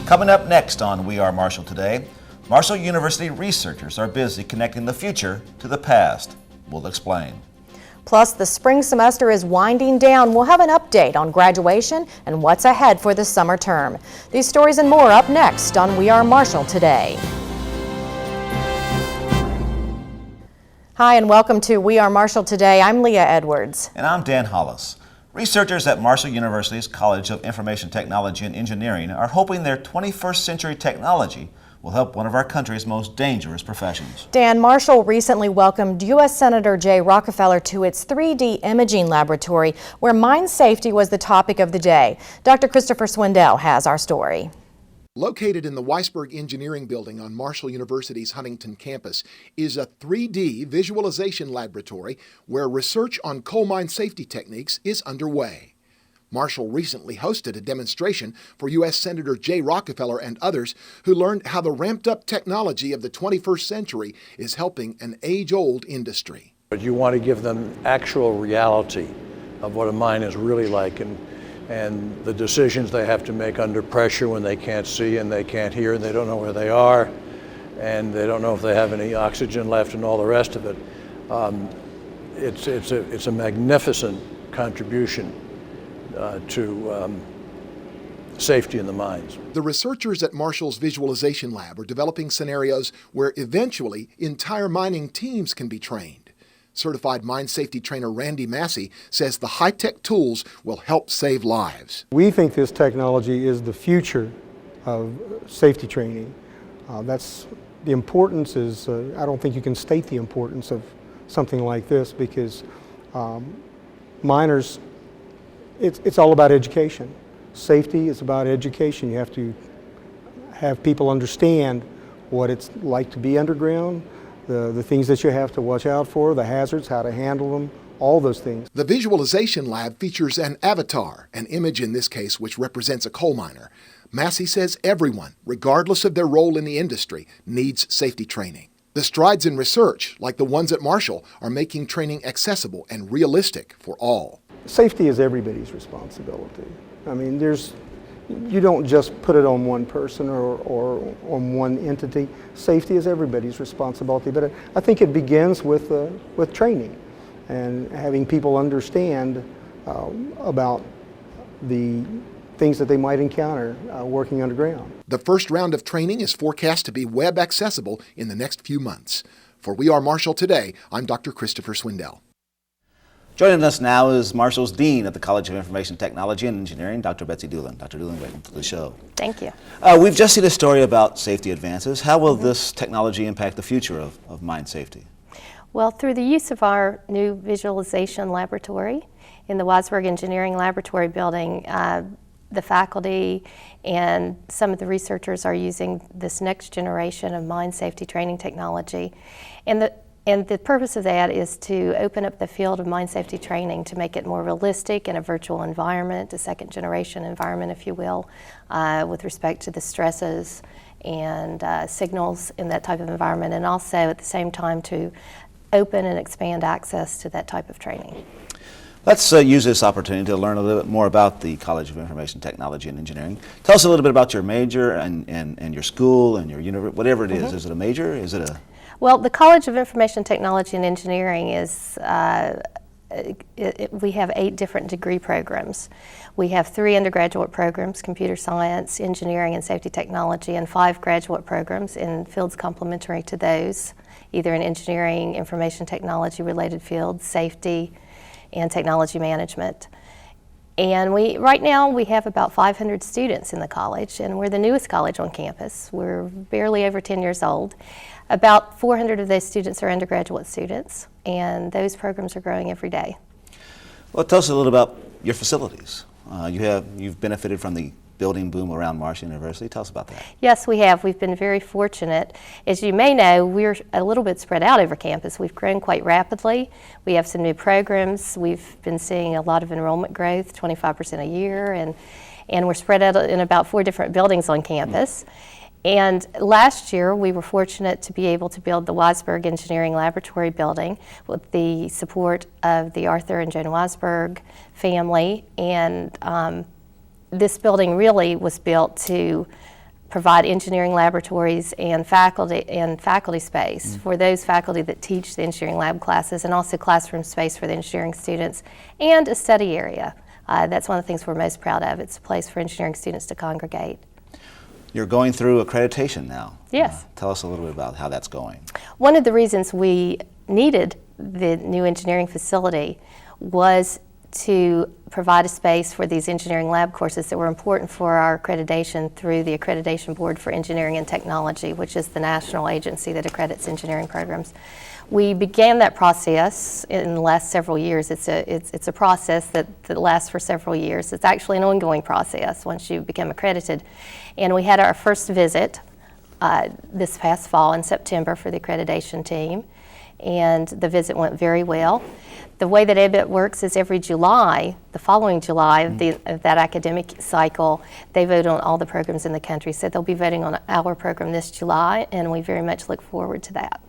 Coming up next on We Are Marshall Today, Marshall University researchers are busy connecting the future to the past. We'll explain. Plus, the spring semester is winding down. We'll have an update on graduation and what's ahead for the summer term. These stories and more up next on We Are Marshall Today. Hi, and welcome to We Are Marshall Today. I'm Leah Edwards. And I'm Dan Hollis. Researchers at Marshall University's College of Information Technology and Engineering are hoping their 21st century technology will help one of our country's most dangerous professions. Dan, Marshall recently welcomed U.S. Senator Jay Rockefeller to its 3D imaging laboratory, where mine safety was the topic of the day. Dr. Christopher Swindell has our story. Located in the Weisberg Engineering Building on Marshall University's Huntington campus is a 3D visualization laboratory where research on coal mine safety techniques is underway. Marshall recently hosted a demonstration for U.S. Senator Jay Rockefeller and others who learned how the ramped-up technology of the 21st century is helping an age-old industry. But you want to give them actual reality of what a mine is really like and the decisions they have to make under pressure when they can't see and they can't hear and they don't know where they are and they don't know if they have any oxygen left and all the rest of it. It's a magnificent contribution to safety in the mines. The researchers at Marshall's Visualization Lab are developing scenarios where eventually entire mining teams can be trained. Certified mine safety trainer Randy Massey says the high-tech tools will help save lives. We think this technology is the future of safety training. That's the importance is, I don't think you can state the importance of something like this because miners, it's all about education. Safety is about education. You have to have people understand what it's like to be underground, the things that you have to watch out for, the hazards, how to handle them, all those things. The Visualization Lab features an avatar, an image in this case which represents a coal miner. Massey says everyone, regardless of their role in the industry, needs safety training. The strides in research, like the ones at Marshall, are making training accessible and realistic for all. Safety is everybody's responsibility. I mean, you don't just put it on one person or on one entity. Safety is everybody's responsibility, but I think it begins with training and having people understand about the things that they might encounter working underground. The first round of training is forecast to be web accessible in the next few months. For We Are Marshall Today, I'm Dr. Christopher Swindell. Joining us now is Marshall's Dean at the College of Information Technology and Engineering, Dr. Betsy Dulin. Dr. Dulin, welcome to the show. Thank you. We've just seen a story about safety advances. How will this technology impact the future of mine safety? Well, through the use of our new visualization laboratory in the Weisberg Engineering Laboratory building, the faculty and some of the researchers are using this next generation of mine safety training technology. And the purpose of that is to open up the field of mine safety training to make it more realistic in a virtual environment, a second generation environment, if you will, with respect to the stresses and signals in that type of environment, and also at the same time to open and expand access to that type of training. Let's use this opportunity to learn a little bit more about the College of Information Technology and Engineering. Tell us a little bit about your major and your school and your university, whatever it is. Is it a major? Is it a... Well, the College of Information Technology and Engineering is, we have 8 different degree programs. We have 3 undergraduate programs, computer science, engineering, and safety technology, and 5 graduate programs in fields complementary to those, either in engineering, information technology related fields, safety, and technology management. And right now we have about 500 students in the college, and we're the newest college on campus. We're barely over 10 years old. About 400 of those students are undergraduate students, and those programs are growing every day. Well, tell us a little about your facilities. You've benefited from the building boom around Marshall University. Tell us about that. Yes, we have. We've been very fortunate. As you may know, we're a little bit spread out over campus. We've grown quite rapidly. We have some new programs. We've been seeing a lot of enrollment growth, 25% a year, and we're spread out in about 4 different buildings on campus. And last year, we were fortunate to be able to build the Weisberg Engineering Laboratory building with the support of the Arthur and Joan Weisberg family. And this building really was built to provide engineering laboratories and faculty space for those faculty that teach the engineering lab classes, and also classroom space for the engineering students, and a study area. That's one of the things we're most proud of. It's a place for engineering students to congregate. You're going through accreditation now. Yes. Tell us a little bit about how that's going. One of the reasons we needed the new engineering facility was to provide a space for these engineering lab courses that were important for our accreditation through the Accreditation Board for Engineering and Technology, which is the national agency that accredits engineering programs. We began that process in the last several years. It's a process that lasts for several years. It's actually an ongoing process once you become accredited. And we had our first visit this past fall in September for the accreditation team, and the visit went very well. The way that ABET works is every July, the following July of that academic cycle, they vote on all the programs in the country. So they'll be voting on our program this July, and we very much look forward to that.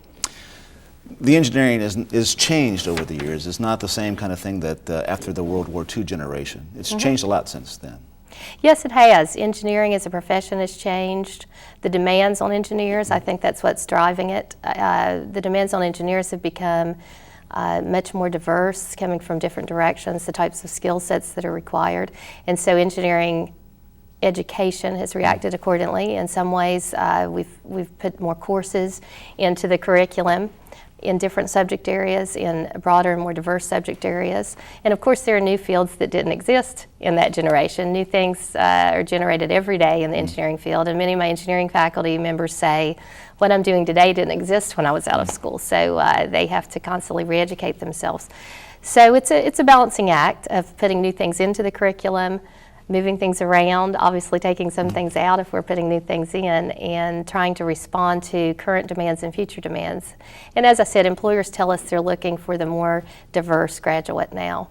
The engineering is changed over the years. It's not the same kind of thing that after the World War II generation. It's changed a lot since then. Yes, it has. Engineering as a profession has changed. The demands on engineers, I think that's what's driving it. The demands on engineers have become much more diverse, coming from different directions, the types of skill sets that are required. And so engineering education has reacted accordingly. In some ways, we've put more courses into the curriculum in different subject areas, in broader and more diverse subject areas. And of course, there are new fields that didn't exist in that generation. New things are generated every day in the engineering field, and many of my engineering faculty members say, what I'm doing today didn't exist when I was out of school, so they have to constantly re-educate themselves. So it's a balancing act of putting new things into the curriculum, moving things around, obviously taking some things out if we're putting new things in, and trying to respond to current demands and future demands. And as I said, employers tell us they're looking for the more diverse graduate now.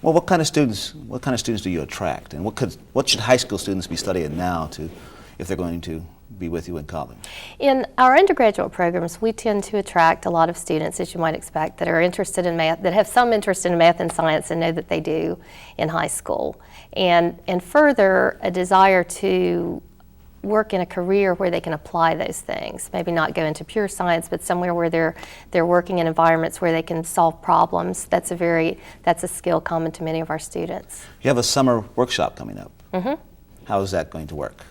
Well, what kind of students do you attract, and what should high school students be studying now if they're going to be with you in college? In our undergraduate programs, we tend to attract a lot of students, as you might expect, that are interested in math, that have some interest in math and science and know that they do in high school. And further, a desire to work in a career where they can apply those things. Maybe not go into pure science, but somewhere where they're working in environments where they can solve problems. That's a skill common to many of our students. You have a summer workshop coming up. How is that going to work?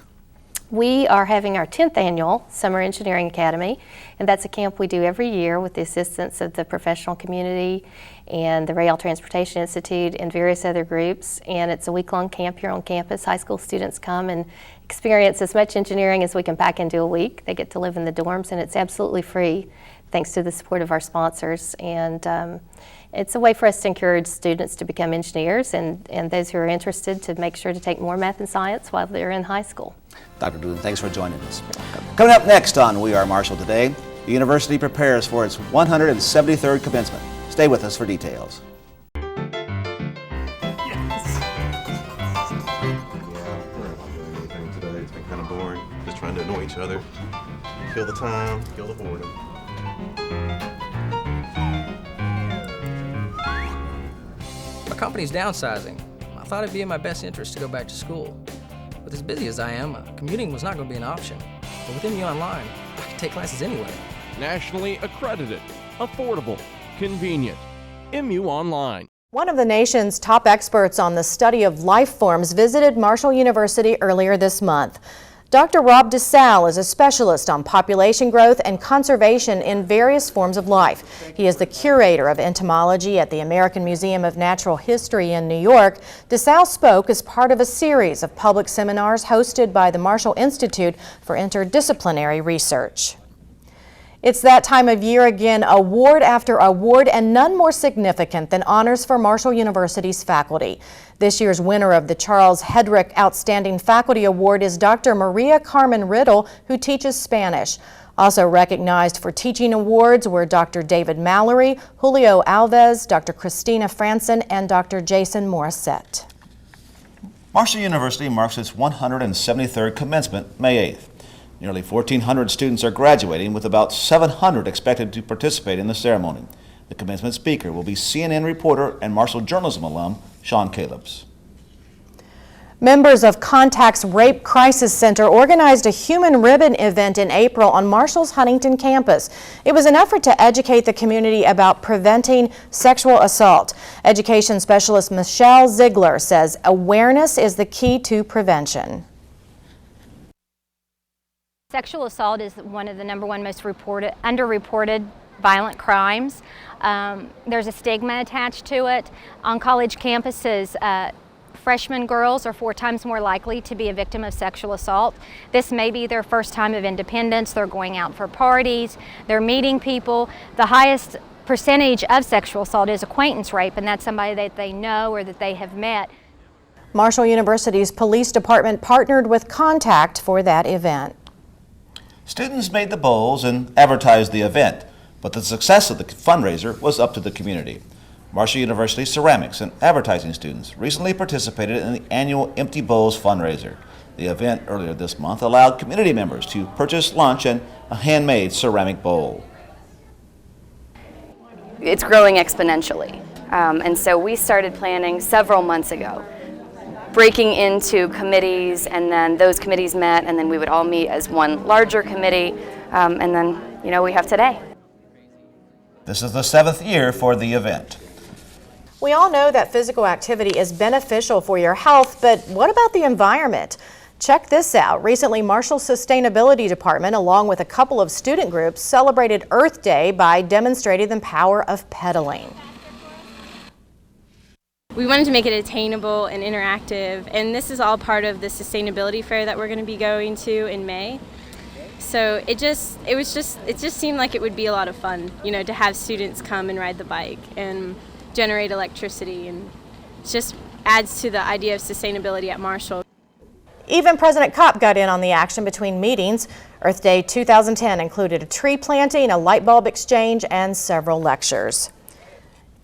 We are having our 10th annual Summer Engineering Academy, and that's a camp we do every year with the assistance of the professional community and the Rail Transportation Institute and various other groups. And it's a week-long camp here on campus. High school students come and experience as much engineering as we can pack into a week. They get to live in the dorms, and it's absolutely free thanks to the support of our sponsors. And it's a way for us to encourage students to become engineers and those who are interested to make sure to take more math and science while they're in high school. Dr. Dulin, thanks for joining us. Coming up next on We Are Marshall Today, the university prepares for its 173rd commencement. Stay with us for details. Yeah, we're not doing anything today. It's been kind of boring. Just trying to annoy each other. Kill the time, kill the boredom. My company's downsizing. I thought it'd be in my best interest to go back to school. With as busy as I am, commuting was not going to be an option. But with MU Online, I can take classes anywhere. Nationally accredited, affordable, convenient. MU Online. One of the nation's top experts on the study of life forms visited Marshall University earlier this month. Dr. Rob DeSalle is a specialist on population growth and conservation in various forms of life. He is the curator of entomology at the American Museum of Natural History in New York. DeSalle spoke as part of a series of public seminars hosted by the Marshall Institute for Interdisciplinary Research. It's that time of year again, award after award, and none more significant than honors for Marshall University's faculty. This year's winner of the Charles Hedrick Outstanding Faculty Award is Dr. Maria Carmen Riddle, who teaches Spanish. Also recognized for teaching awards were Dr. David Mallory, Julio Alves, Dr. Christina Franson, and Dr. Jason Morissette. Marshall University marks its 173rd commencement May 8th. Nearly 1,400 students are graduating, with about 700 expected to participate in the ceremony. The commencement speaker will be CNN reporter and Marshall journalism alum Sean Calebs. Members of Contact's Rape Crisis Center organized a human ribbon event in April on Marshall's Huntington campus. It was an effort to educate the community about preventing sexual assault. Education specialist Michelle Ziegler says awareness is the key to prevention. Sexual assault is one of the #1 most underreported violent crimes. There's a stigma attached to it. On college campuses, freshman girls are 4 times more likely to be a victim of sexual assault. This may be their first time of independence. They're going out for parties, they're meeting people. The highest percentage of sexual assault is acquaintance rape, and that's somebody that they know or that they have met. Marshall University's police department partnered with Contact for that event. Students made the bowls and advertised the event, but the success of the fundraiser was up to the community. Marshall University ceramics and advertising students recently participated in the annual Empty Bowls fundraiser. The event earlier this month allowed community members to purchase lunch and a handmade ceramic bowl. It's growing exponentially, and so we started planning several months ago, breaking into committees, and then those committees met, and then we would all meet as one larger committee, and then, we have today. This is the 7th year for the event. We all know that physical activity is beneficial for your health, but what about the environment? Check this out. Recently, Marshall's Sustainability Department, along with a couple of student groups, celebrated Earth Day by demonstrating the power of pedaling. We wanted to make it attainable and interactive, and this is all part of the sustainability fair that we're going to be going to in May. So it just seemed like it would be a lot of fun, to have students come and ride the bike and generate electricity, and it just adds to the idea of sustainability at Marshall. Even President Kopp got in on the action between meetings. Earth Day 2010 included a tree planting, a light bulb exchange, and several lectures.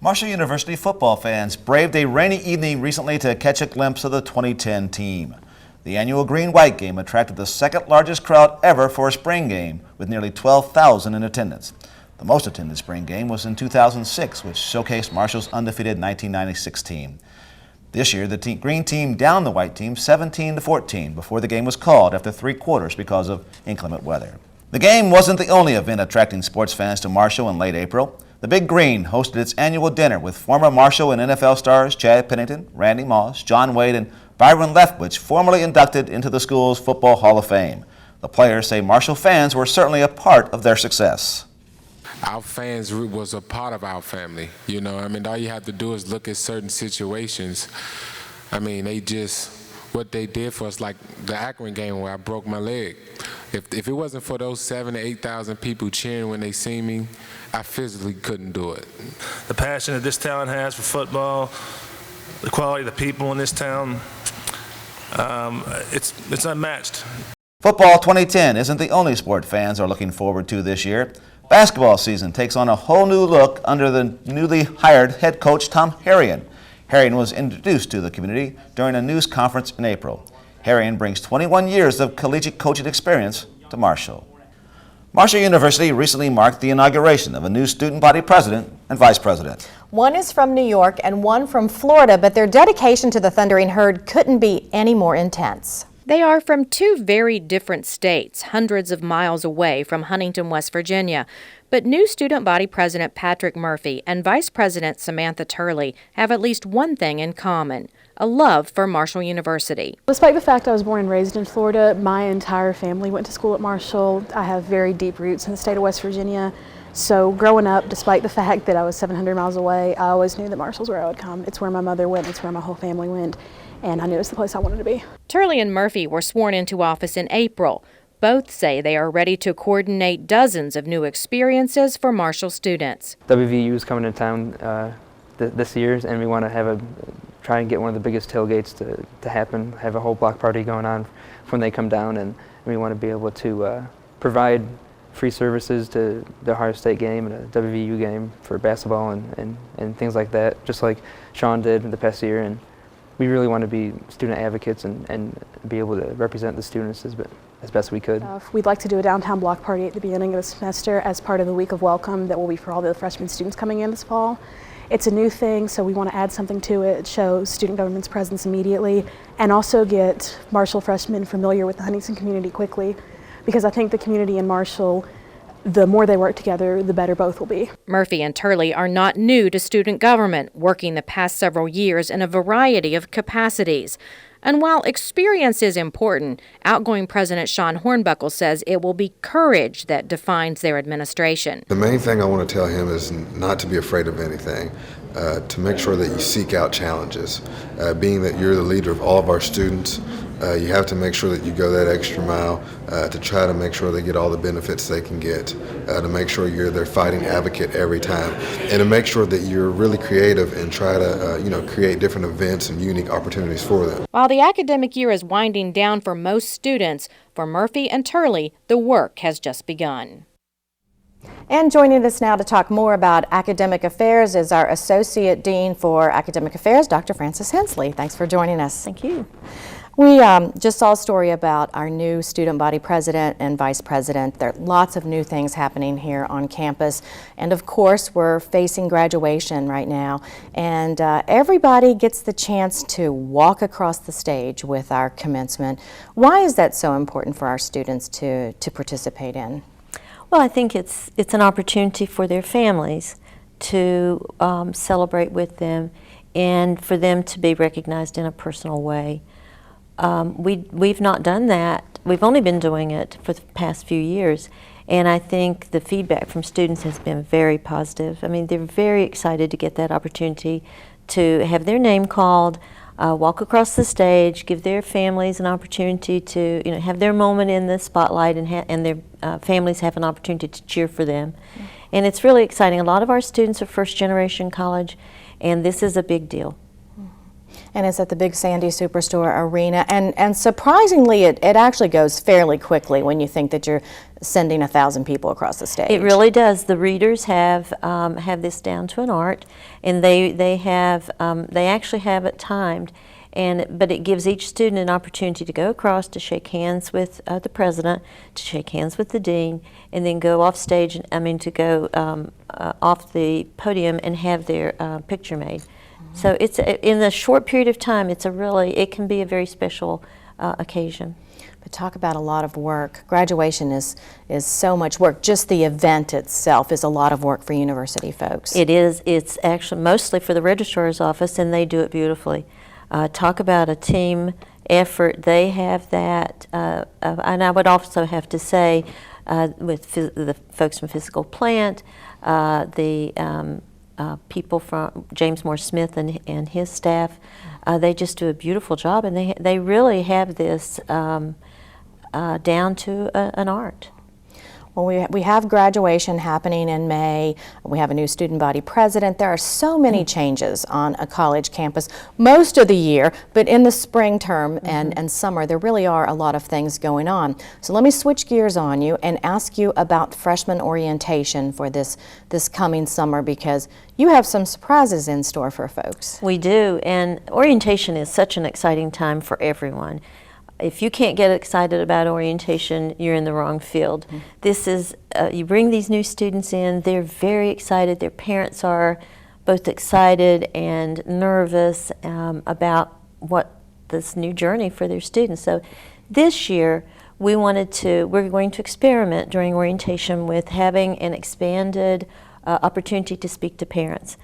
Marshall University football fans braved a rainy evening recently to catch a glimpse of the 2010 team. The annual green-white game attracted the second largest crowd ever for a spring game, with nearly 12,000 in attendance. The most attended spring game was in 2006, which showcased Marshall's undefeated 1996 team. This year, the green team downed the white team 17-14 before the game was called after 3 quarters because of inclement weather. The game wasn't the only event attracting sports fans to Marshall in late April. The Big Green hosted its annual dinner with former Marshall and NFL stars Chad Pennington, Randy Moss, John Wade, and Byron Leftwich, formally inducted into the school's Football Hall of Fame. The players say Marshall fans were certainly a part of their success. Our fans was a part of our family, all you have to do is look at certain situations. What they did for us, like the Akron game where I broke my leg. If it wasn't for those 7,000 to 8,000 people cheering when they see me, I physically couldn't do it. The passion that this town has for football, the quality of the people in this town, it's unmatched. Football 2010 isn't the only sport fans are looking forward to this year. Basketball season takes on a whole new look under the newly hired head coach Tom Harrion. Harrion was introduced to the community during a news conference in April. Harrion brings 21 years of collegiate coaching experience to Marshall. Marshall University recently marked the inauguration of a new student body president and vice president. One is from New York and one from Florida, but their dedication to the Thundering Herd couldn't be any more intense. They are from 2 very different states, hundreds of miles away from Huntington, West Virginia. But new student body president Patrick Murphy and vice president Samantha Turley have at least one thing in common: a love for Marshall University. Despite the fact I was born and raised in Florida, my entire family went to school at Marshall. I have very deep roots in the state of West Virginia. So growing up, despite the fact that I was 700 miles away, I always knew that Marshall's where I would come. It's where my mother went, it's where my whole family went, and I knew it was the place I wanted to be. Turley and Murphy were sworn into office in April. Both say they are ready to coordinate dozens of new experiences for Marshall students. WVU is coming to town this year, and we want to try and get one of the biggest tailgates to happen, have a whole block party going on when they come down, and we want to be able to provide free services to the Ohio State game and a WVU game for basketball and things like that, just like Sean did in the past year. And we really want to be student advocates and be able to represent the students as best we could. We'd like to do a downtown block party at the beginning of the semester as part of the week of welcome that will be for all the freshman students coming in this fall. It's a new thing, so we want to add something to it, show student government's presence immediately, and also get Marshall freshmen familiar with the Huntington community quickly, because I think the community in Marshall, the more they work together, the better both will be. Murphy and Turley are not new to student government, working the past several years in a variety of capacities. And while experience is important, outgoing President Sean Hornbuckle says it will be courage that defines their administration. The main thing I want to tell him is not to be afraid of anything, to make sure that you seek out challenges. Being that you're the leader of all of our students, you have to make sure that you go that extra mile to try to make sure they get all the benefits they can get, to make sure you're their fighting advocate every time, and to make sure that you're really creative and try to create different events and unique opportunities for them. While the academic year is winding down for most students, for Murphy and Turley, the work has just begun. And joining us now to talk more about academic affairs is our Associate Dean for Academic Affairs, Dr. Frances Hensley. Thanks for joining us. Thank you. We just saw a story about our new student body president and vice president. There are lots of new things happening here on campus. And of course, we're facing graduation right now. And everybody gets the chance to walk across the stage with our commencement. Why is that so important for our students to participate in? Well, I think it's an opportunity for their families to celebrate with them and for them to be recognized in a personal way. We've not done that. We've only been doing it for the past few years, and I think the feedback from students has been very positive. I mean, they're very excited to get that opportunity to have their name called, walk across the stage, give their families an opportunity to have their moment in the spotlight, and their families have an opportunity to cheer for them. Mm-hmm. And it's really exciting. A lot of our students are first-generation college, and this is a big deal. And it's at the Big Sandy Superstore Arena, and surprisingly it actually goes fairly quickly when you think that you're sending 1,000 people across the stage. It really does. The readers have this down to an art, and they actually have it timed, but it gives each student an opportunity to go across to shake hands with the president, to shake hands with the dean, and then go off stage. To go off the podium and have their picture made. So it's in a short period of time. It can be a very special occasion. But talk about a lot of work. Graduation is so much work. Just the event itself is a lot of work for university folks. It is. It's actually mostly for the registrar's office, and they do it beautifully. Talk about a team effort. They have that, and I would also have to say, with the folks from Physical Plant, people from James Moore Smith and his staff, they just do a beautiful job, and they really have this down to an art. Well, we have graduation happening in May. We have a new student body president. There are so many changes on a college campus most of the year, but in the spring term and summer, there really are a lot of things going on. So let me switch gears on you and ask you about freshman orientation for this coming summer, because you have some surprises in store for folks. We do, and orientation is such an exciting time for everyone. If you can't get excited about orientation, you're in the wrong field. Mm-hmm. This is, you bring these new students in, they're very excited. Their parents are both excited and nervous about what this new journey for their students. So this year, we're going to experiment during orientation with having an expanded opportunity to speak to parents.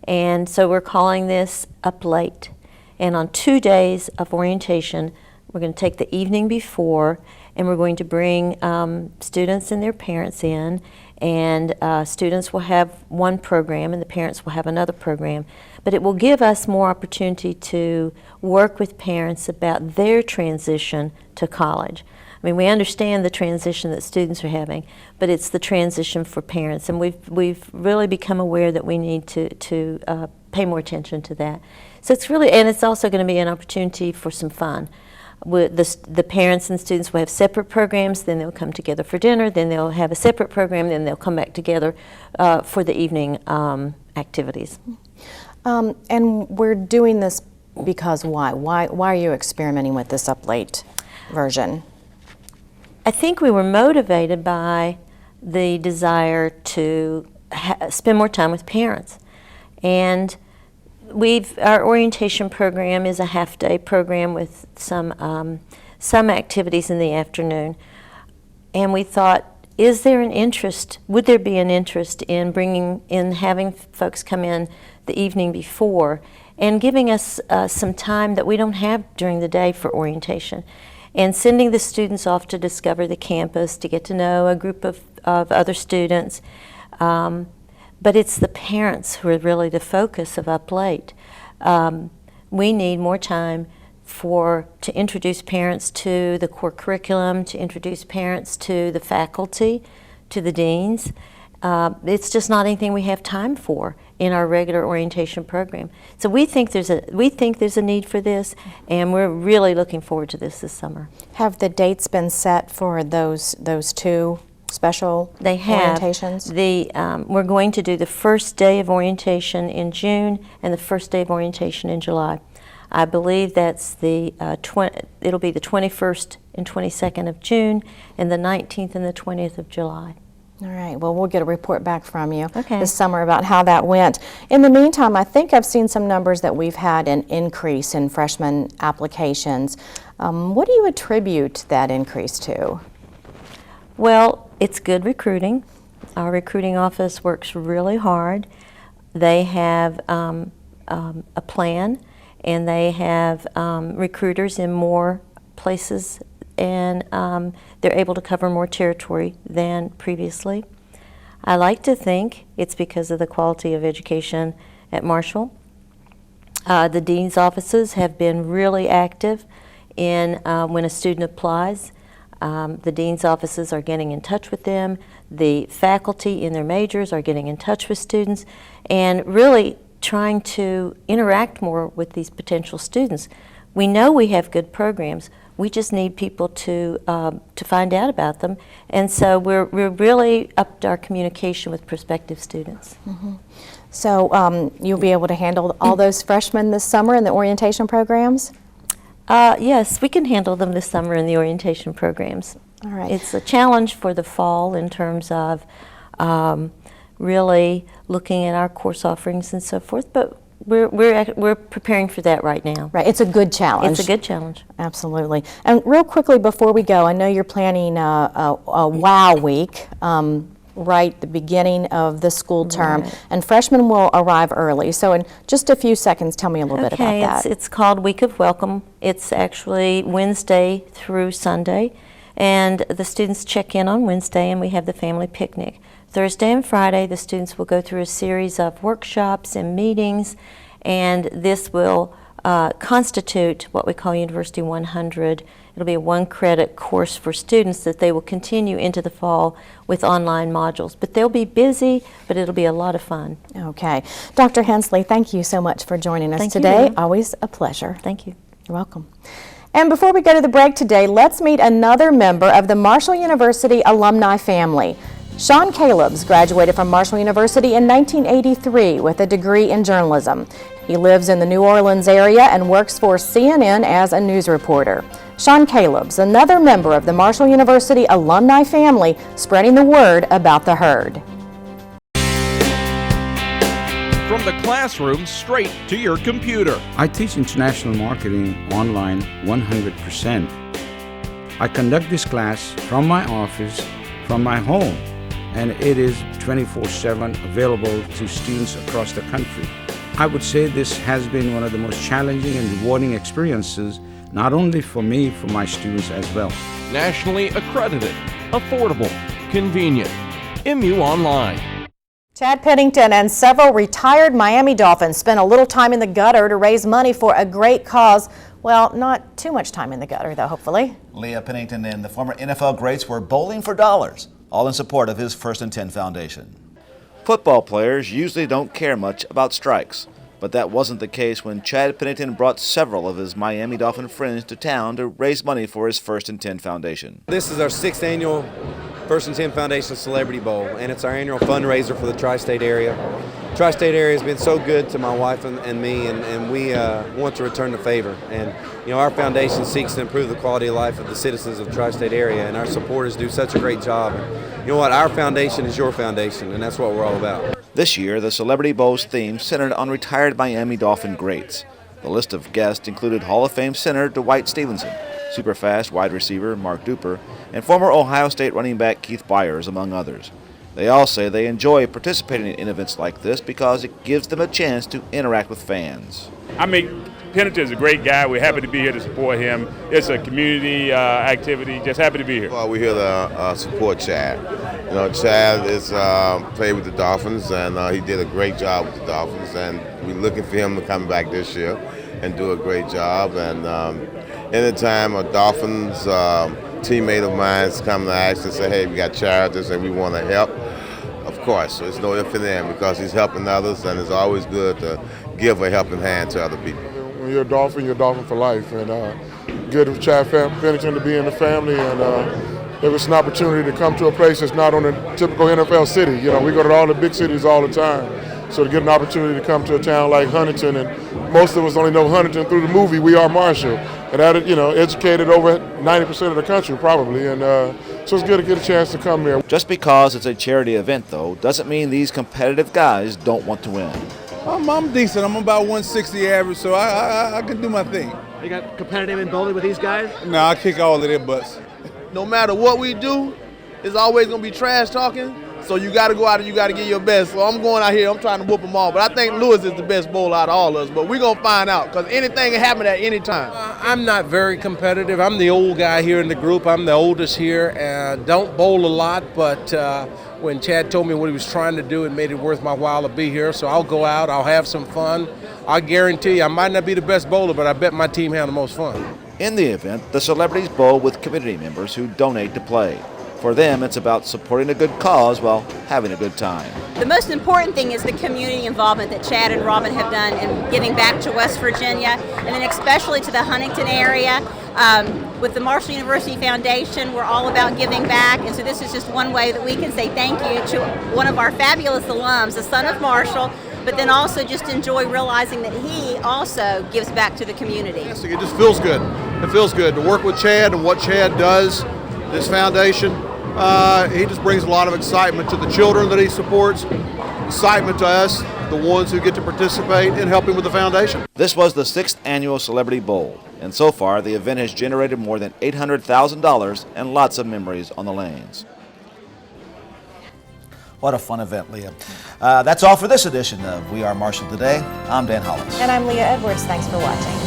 And so we're calling this Up Late. And on 2 days of orientation, we're going to take the evening before, and we're going to bring students and their parents in, and students will have one program and the parents will have another program. But it will give us more opportunity to work with parents about their transition to college. I mean, we understand the transition that students are having, but it's the transition for parents, and we've really become aware that we need to pay more attention to that. So it's really, and it's also going to be an opportunity for some fun. The parents and students will have separate programs, then they'll come together for dinner, then they'll have a separate program, then they'll come back together for the evening activities. And we're doing this because why? Why are you experimenting with this Up Late version? I think we were motivated by the desire to spend more time with parents. And our orientation program is a half-day program with some activities in the afternoon. And we thought, would there be an interest in having folks come in the evening before and giving us some time that we don't have during the day for orientation, and sending the students off to discover the campus, to get to know a group of other students. But it's the parents who are really the focus of Up Late. We need more time to introduce parents to the core curriculum, to introduce parents to the faculty, to the deans. It's just not anything we have time for in our regular orientation program. So we think there's a need for this, and we're really looking forward to this summer. Have the dates been set for those two special orientations? We're going to do the first day of orientation in June and the first day of orientation in July. I believe that's it'll be the 21st and 22nd of June and the 19th and the 20th of July. All right, well, we'll get a report back from you this summer about how that went. In the meantime, I think I've seen some numbers that we've had an increase in freshman applications. What do you attribute that increase to? Well, it's good recruiting. Our recruiting office works really hard. They have a plan, and they have recruiters in more places, and they're able to cover more territory than previously. I like to think it's because of the quality of education at Marshall. The dean's offices have been really active in when a student applies. The dean's offices are getting in touch with them. The faculty in their majors are getting in touch with students and really trying to interact more with these potential students. We know we have good programs. We just need people to find out about them, and so we're really upped our communication with prospective students. Mm-hmm. So you'll be able to handle all those freshmen this summer in the orientation programs? Yes, we can handle them this summer in the orientation programs. All right. It's a challenge for the fall in terms of really looking at our course offerings and so forth, but we're preparing for that right now. Right, it's a good challenge. It's a good challenge. Absolutely. And real quickly before we go, I know you're planning a WOW week right at the beginning of the school term, and freshmen will arrive early. So in just a few seconds, tell me a little bit about that. It's called Week of Welcome. It's actually Wednesday through Sunday, and the students check in on Wednesday, and we have the family picnic. Thursday and Friday, the students will go through a series of workshops and meetings, and this will constitute what we call University 100. It'll be a 1-credit course for students that they will continue into the fall with online modules. But they'll be busy, but it'll be a lot of fun. Okay. Dr. Hensley, thank you so much for joining us today. Always a pleasure. Thank you. You're welcome. And before we go to the break today, let's meet another member of the Marshall University alumni family. Sean Calebs graduated from Marshall University in 1983 with a degree in journalism. He lives in the New Orleans area and works for CNN as a news reporter. Sean Calebs, another member of the Marshall University alumni family, spreading the word about the Herd. From the classroom straight to your computer. I teach international marketing online 100%. I conduct this class from my office, from my home, and it is 24/7 available to students across the country. I would say this has been one of the most challenging and rewarding experiences, not only for me, for my students as well. Nationally accredited, affordable, convenient. MU Online. Chad Pennington and several retired Miami Dolphins spent a little time in the gutter to raise money for a great cause. Well, not too much time in the gutter, though, hopefully. Leah Pennington and the former NFL greats were bowling for dollars, all in support of his First and 10 Foundation. Football players usually don't care much about strikes, but that wasn't the case when Chad Pennington brought several of his Miami Dolphin friends to town to raise money for his First and 10 Foundation. This is our 6th annual First and 10 Foundation Celebrity Bowl, and it's our annual fundraiser for the tri-state area. Tri-state area has been so good to my wife and me, and we want to return the favor. And you know, our foundation seeks to improve the quality of life of the citizens of the tri-state area, and our supporters do such a great job. You know what? Our foundation is your foundation, and that's what we're all about. This year, the Celebrity Bowl's theme centered on retired Miami Dolphin greats. The list of guests included Hall of Fame center Dwight Stevenson, superfast wide receiver Mark Duper, and former Ohio State running back Keith Byers, among others. They all say they enjoy participating in events like this because it gives them a chance to interact with fans. I mean, Pennington is a great guy. We're happy to be here to support him. It's a community activity. Just happy to be here. Well, we're here to support Chad. You know, Chad is played with the Dolphins, and he did a great job with the Dolphins. And we're looking for him to come back this year and do a great job. And anytime a Dolphins teammate of mine come to us and say, "Hey, we got charities and we want to help," of course, there's no if and then because he's helping others, and it's always good to give a helping hand to other people. When you're a Dolphin for life, and good for Chad Pennington to be in the family, and it was an opportunity to come to a place that's not on a typical NFL city. You know, we go to all the big cities all the time, so to get an opportunity to come to a town like Huntington, and most of us only know Huntington through the movie We Are Marshall, and that educated over 90% of the country probably, and so it's good to get a chance to come here. Just because it's a charity event, though, doesn't mean these competitive guys don't want to win. I'm decent. I'm about 160 average, so I can do my thing. You got competitive in bowling with these guys? No, I kick all of their butts. No matter what we do, it's always going to be trash talking. So you got to go out and you got to get your best. So I'm going out here, I'm trying to whoop them all. But I think Lewis is the best bowler out of all of us. But we're going to find out because anything can happen at any time. I'm not very competitive. I'm the old guy here in the group. I'm the oldest here and don't bowl a lot. But when Chad told me what he was trying to do, it made it worth my while to be here. So I'll go out, I'll have some fun. I guarantee you I might not be the best bowler, but I bet my team had the most fun. In the event, the celebrities bowl with community members who donate to play. For them, it's about supporting a good cause while having a good time. The most important thing is the community involvement that Chad and Robin have done in giving back to West Virginia, and then especially to the Huntington area. With the Marshall University Foundation, we're all about giving back, and so this is just one way that we can say thank you to one of our fabulous alums, the son of Marshall, but then also just enjoy realizing that he also gives back to the community. It just feels good. It feels good to work with Chad and what Chad does, this foundation. He just brings a lot of excitement to the children that he supports, excitement to us, the ones who get to participate in helping with the foundation. This was the 6th annual Celebrity Bowl, and so far the event has generated more than $800,000 and lots of memories on the lanes. What a fun event, Leah. That's all for this edition of We Are Marshall Today. I'm Dan Hollis. And I'm Leah Edwards. Thanks for watching.